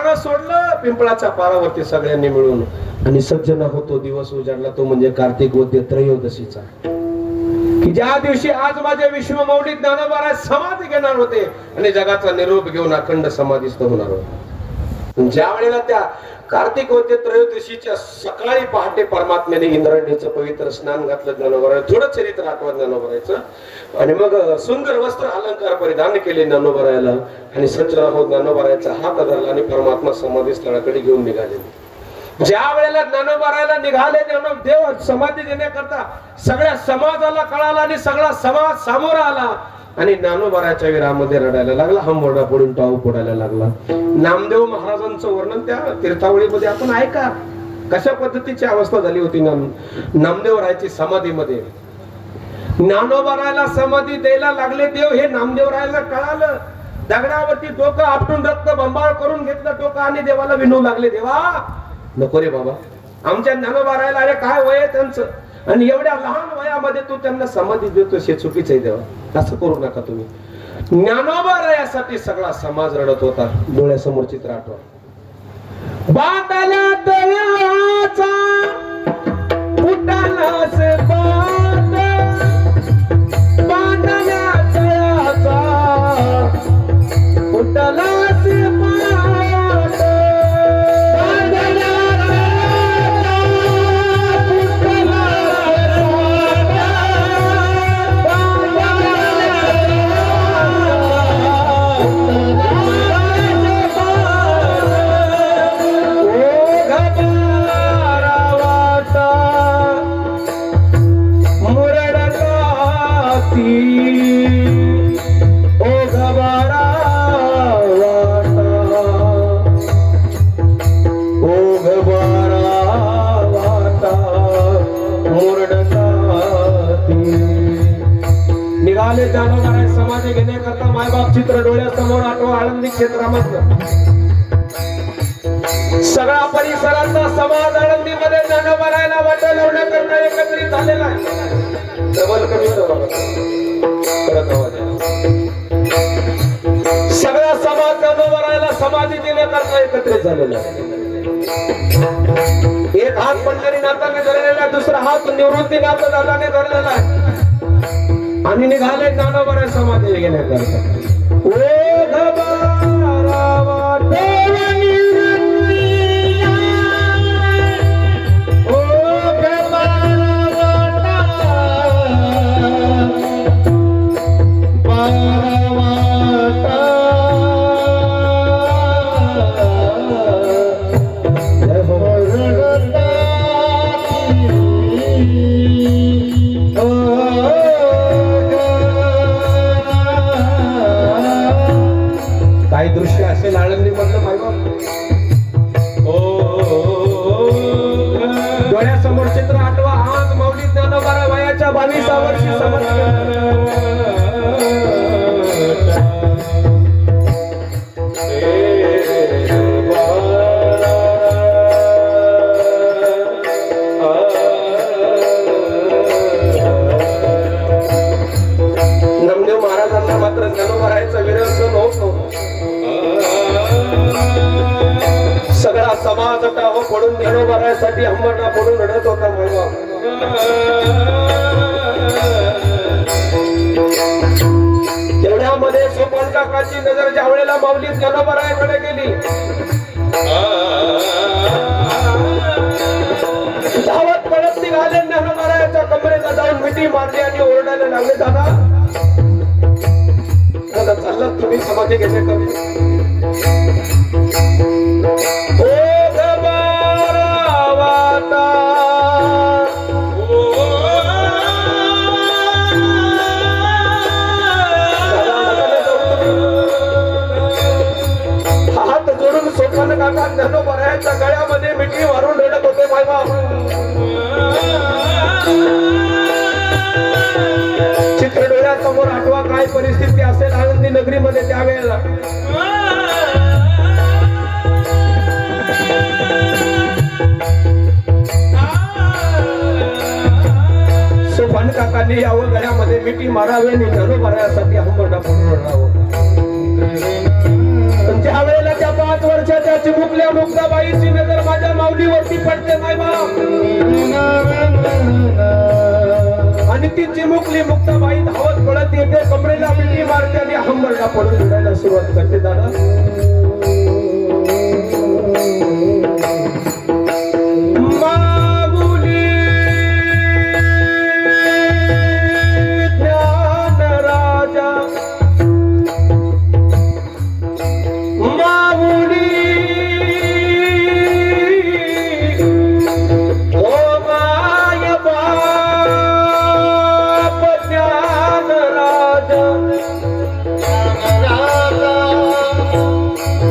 सगळं सोडलं पिंपळाच्या पारावरती सगळ्यांनी मिळून आणि सज्जन होतो दिवस उजाडला तो म्हणजे कार्तिक वद्य त्रयोदशीचा, की ज्या दिवशी आज माझे विश्वमौली ज्ञानोबा समाधी घेणार होते आणि जगाचा निरोप घेऊन अखंड समाधीस्थ होणार होते. ज्या वेळेला त्या कार्तिक वद्य त्रयोदशीच्या सकाळी पहाटे परमात्म्याने इंद्रायणीचं पवित्र स्नान घातलं ज्ञानोबा, थोडं चरित्र आठवत ज्ञानोबाचं आणि मग सुंदर वस्त्र अलंकार परिधान केले ज्ञानोबारायला आणि सज्जन हो ज्ञानोबारायचा हात धरला आणि परमात्मा समाधी स्थळाकडे घेऊन निघाले. ज्या वेळेला ज्ञानोबारायला निघाले देव समाधी देण्याकरता सगळ्या समाजाला कळाला आणि सगळा समाज सामोरा आला आणि ज्ञानोबारायच्या विरामध्ये रडायला लागला, हंबरडा पडून टाऊ पडायला लागला. नामदेव महाराजांचं वर्णन त्या तीर्थावळीमध्ये आपण ऐका, कशा पद्धतीची अवस्था झाली होती नामदेवरायाची समाधीमध्ये. ज्ञानोबारायला समाधी द्यायला लागले देव, हे नामदेवरायाला कळालं. दगडावरती डोकं आपटून रक्त बंबाळ करून घेतलं डोकं आणि देवाला विनवू लागले, देवा नको रे बाबा, आमच्या ज्ञानोबारायला अरे काय वय आहे त्यांचं आणि एवढ्या लहान वयामध्ये तू त्यांना समाधी देतोस, हे चुकीचं आहे देवा, असं करू नका तुम्ही. ज्ञानोबारायासाठी सगळा समाज रडत होता. डोळ्यासमोर चित्र आठवा, बांधाला तळ्याचा फुटालाच बांध, बांधाला तळ्याचा फुटालाच समाधी घेण्याकरता मायबाप चित्र डोळ्यासमोर आठवा. आळंदी क्षेत्रामधलं सगळा परिसराचा समाज आळंदीमध्ये ज्ञानोबारायला वाटा लावण्याकरता एकत्रित झालेला आहे. डबल कमी सगळा समाज ज्ञानोबारायला समाधी देण्याकरता एकत्रित झालेला आहे. एक हात पंढरीनाथाने धरलेला आहे, दुसरा हात निवृत्तीनाथ दादाने धरलेला आहे आणि निघाले ज्ञानोबा समाधी घेण्याकरता. काही दृश्य असेल आळंदी मधलं डोळ्यासमोर चित्र आठवा. आज मौली ज्ञानोबा वयाच्या 22व्या वर्षी नामदेव महाराजांना मात्र ज्ञानोबारायचा विरसन होत नव्हता. सगळा समाज टाहो पडून ज्ञानोबारायसाठी हंबरडा पडून रडत होता. तेवढ्यामध्ये सोपान काकाची नजर ज्या वेळेला माऊली ज्ञानोबारायकडे गेली, धावत पडत निघाले. ज्ञानोबारायच्या कमरेला जाऊन मिठी मारली आणि ओरडायला लागले, दादा चाललात तुम्ही समाधी घेण्याकरता? हात जोडून सोपान काका ज्ञानोबारायच्या गळ्यामध्ये मिठी मारून रडत होते. मायबाप चित्र डोळ्यासमोर आठवा. काय परिस्थिती असेल आळंदी नगरीमध्ये त्यावेळेला. सोपान काकांनी यावं, गळ्यामध्ये मिठी मारावे आणि ज्ञानोबारायासाठी हंबरडा पडून रडावं. ज्या वेळेला त्या 5 वर्षाच्या चिमुक त्या मुक्ताबाईची नजर माझ्या माऊलीवरती पडते मायबाप. आणि ती चिमुकली मुक्ताबाई धावत पळत येते, कमरेला मिठी मारते आणि हंबरला पडून रडायला सुरुवात करते. दादा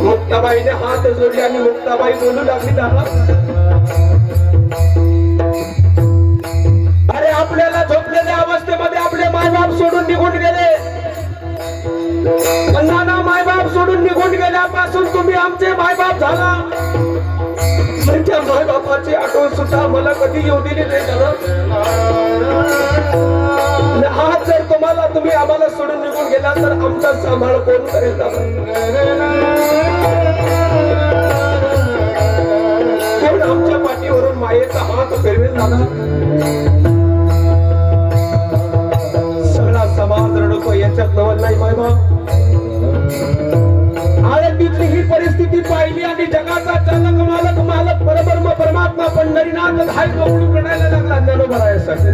मुक्ताबाईने हात जोडले आणि मुक्ताबाई बोलू लागली. दादा अरे आपल्याला झोपलेल्या अवस्थेमध्ये आपले मायबाप सोडून निघून गेले. नाना मायबाप सोडून निघून गेल्यापासून तुम्ही आमचे मायबाप झाला. त्या मायबापाची आठवण सुद्धा मला कधी येऊ दिली नाही. आज जर तुम्ही आम्हाला सोडून निघून गेला तर आमचा सांभाळ कोण करेल? कोण आमच्या पाठीवरून मायेचा हात फिरवेल? दादा सगळा समाज रडतो, याच्यात नवल नाही मायबाप. आणि तिथली ही परिस्थिती पाहिली आणि जगाचा चालक मालक मालक परब्रह्म परमात्मा पंढरीनाथ धाय पकडून रडायला लागला ज्ञानोबा रायासाठी.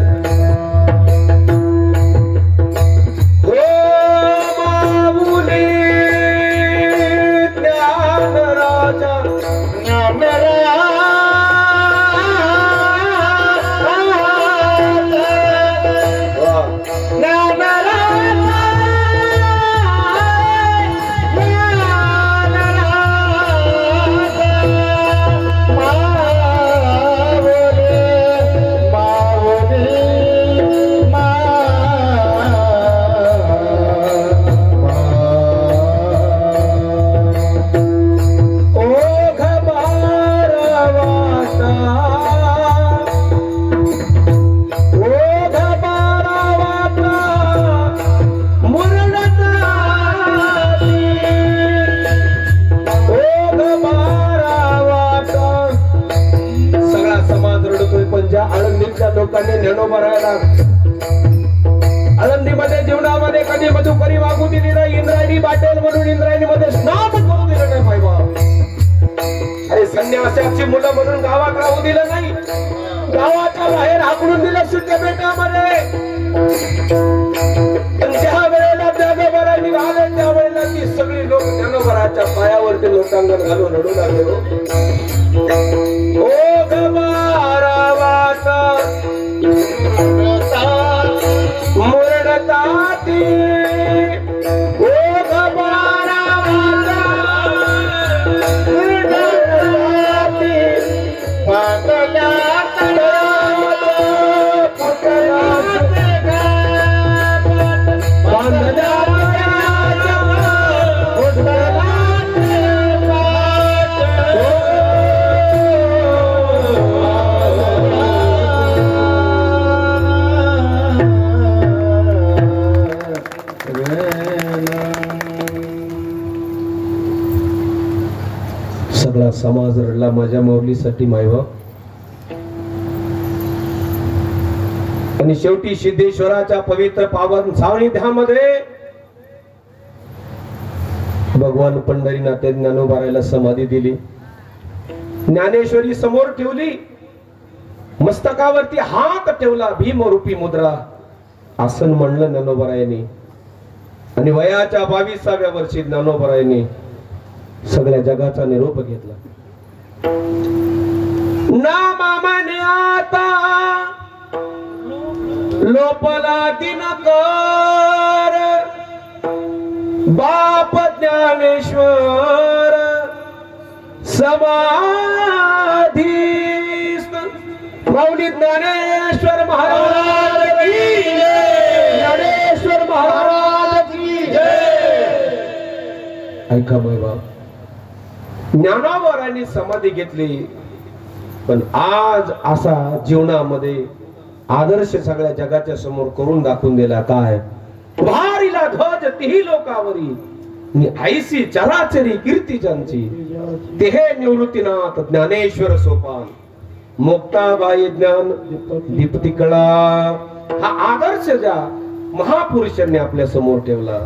लोकांनी ज्ञानोबा रायाला आळंदीमध्ये जीवनामध्ये कधी मधुकरी वागू दिली नाही. इंद्रायणी बाटेल म्हणून इंद्रायणी मध्ये स्नान करू दिलं नाही मायबा. अरे संन्यासाची मुलं म्हणून गावात राहू दिलं नाही. गावाच्या बाहेर हाकलून दिलं सुट्ट्या बेटामध्ये. ज्या वेळेला ज्ञानोबा राय निघाले त्यावेळेला ती सगळी लोक ज्ञानोबा रायाच्या पायावरती लोटांगण घालून रडू लागले. सगळा समाज रडला माझ्या माऊलीसाठी मायबाप. आणि शेवटी सिद्धेश्वराच्या पवित्र पावन सानिध्यामध्ये भगवान पंढरीनाथ ज्ञानोबा रायाला समाधी दिली. ज्ञानेश्वरी समोर ठेवली, मस्तकावरती हात ठेवला, भीमरूपी मुद्रा, आसन म्हणलं ज्ञानोबा रायांनी. आणि वयाच्या 22व्या वर्षी ज्ञानोबा रायांनी सगळ्या जगाचा निरोप घेतला. ना मामाने आता लोपला दिनकर, बाप ज्ञानेश्वर समाधी. माऊली ज्ञानेश्वर महाराज की जय. ज्ञानेश्वर महाराज की जय. ऐका मायबाप, ज्ञानोबारायांनी समाधी घेतली, पण आज असा जीवनामध्ये आदर्श सगळ्या जगाच्या समोर करून दाखवून दिला. काय भारीला ध्वज तिही लोकावरी, आईसी चराचरी कीर्ती ज्यांची. ते हे निवृत्तीनाथ ज्ञानेश्वर सोपान मुक्ताबाई ज्ञान दीप्ती कळा हा आदर्श ज्या महापुरुषांनी आपल्या समोर ठेवला.